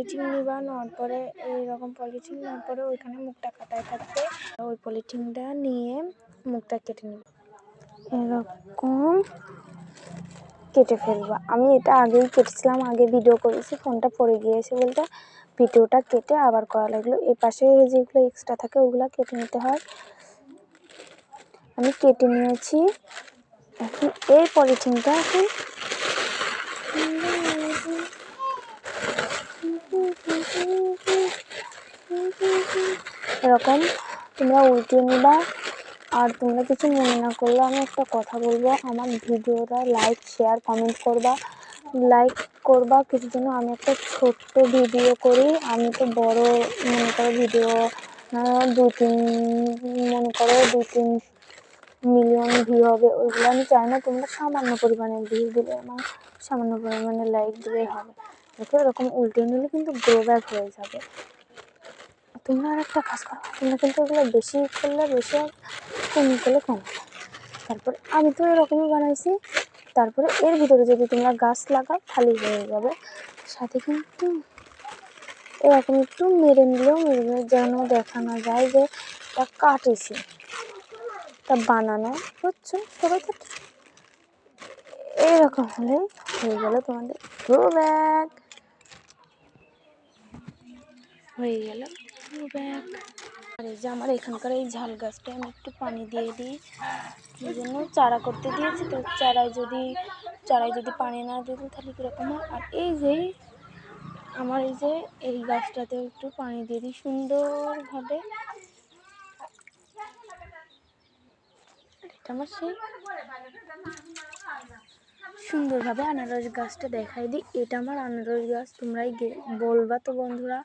Polythene নিবা, নেওয়ার পরে এইরকম পলিথিন নেওয়ার পরে ওইখানে মুখটা কাটায় থাকবে, ওই পলিথিনটা নিয়ে মুখটা কেটে নিবে, এরকম কেটে ফেলবা। আমি এটা আগেই কেটেছিলাম, আগে ভিডিও করেছি, ফোনটা পড়ে গিয়েছে বলতে ভিডিওটা কেটে আবার করা লাগলো। এই পাশে যেগুলো এক্সট্রা থাকে ওগুলো কেটে নিতে হয়। আমি কেটে নিয়েছি। এখন এই পলিথিনটা এরকম তোমরা উল্টে নিবা। আর তোমরা কিছু মনে না করলে আমি একটা কথা বলবো, আমার ভিডিওটা লাইক শেয়ার কমেন্ট করবা, লাইক করবা। কিছু জন্য আমি একটা ছোট্ট ভিডিও করি, আমি তো বড় মনে করো ভিডিও 2-3 মিলিয়ন ভিউ হবে, ওইগুলো আমি চাই না। তোমরা সামান্য পরিমাণে ভিউ দিলে, আমার সামান্য পরিমাণে লাইক দিলেই হবে। দেখো এরকম উল্টে নিলে কিন্তু গ্রো ব্যাক হয়ে যাবে। তোমরা আর একটা কাজ করো, তোমরা কিন্তু এগুলো বেশি করলে বেশি, কম করলে কম। তারপরে আমি তো এরকমই বানাইছি। তারপরে এর ভিতরে যদি তোমরা গাছ লাগাও খালি হয়ে যাবে। সাথে কিন্তু এরকম একটু মেরে নিলেও যেন দেখা না যায় যে তা কাটেছি, তা বানানো বুঝছো সবাই। তো এইরকম হলে হয়ে গেল তোমাদের গ্রো ব্যাগ, হয়ে গেল গ্রো ব্যাগ। আর এই যে আমার এখানকার এই ঝাল গাছটা আমি একটু পানি দিয়ে দিই, এই জন্য চারা করতে দিয়েছি। তো চারায় যদি পানি না দিই তাহলে কীরকম হয়। আর এই যে আমার এই গাছটাতেও একটু পানি দিয়ে দিই সুন্দরভাবে। এটা আমার সেই সুন্দরভাবে আনারস গাছটা দেখাই দিই। এটা আমার আনারস গাছ। তোমরাই বলবা তো বন্ধুরা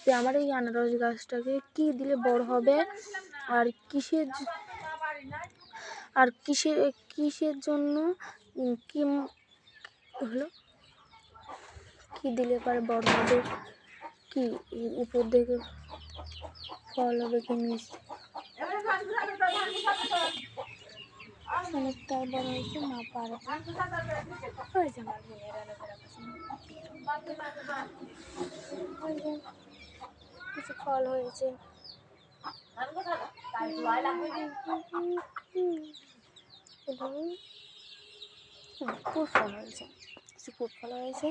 যে আমার এই আনারস গাছটাকে কি দিলে বড় হবে, আর কিসের জন্য কি হলো, কি দিলে পরে বড় হবে, কি উপর দিকে ফল হবে, কি মিষ্টি অনেকটা বড় হয়েছে, মা পারে হয়েছে আমার বোনের অ্যালোভেরা গাছ, কিছু ফল হয়েছে। কুট ফল হয়েছে, কিছু কুট ফল হয়েছে।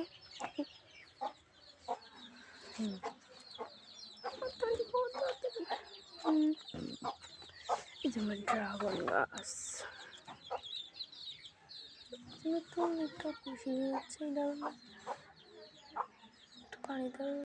এই যে আমার ড্রাগন গাছ, নতুন একটা খুশি হচ্ছে, একটু পানি দাও।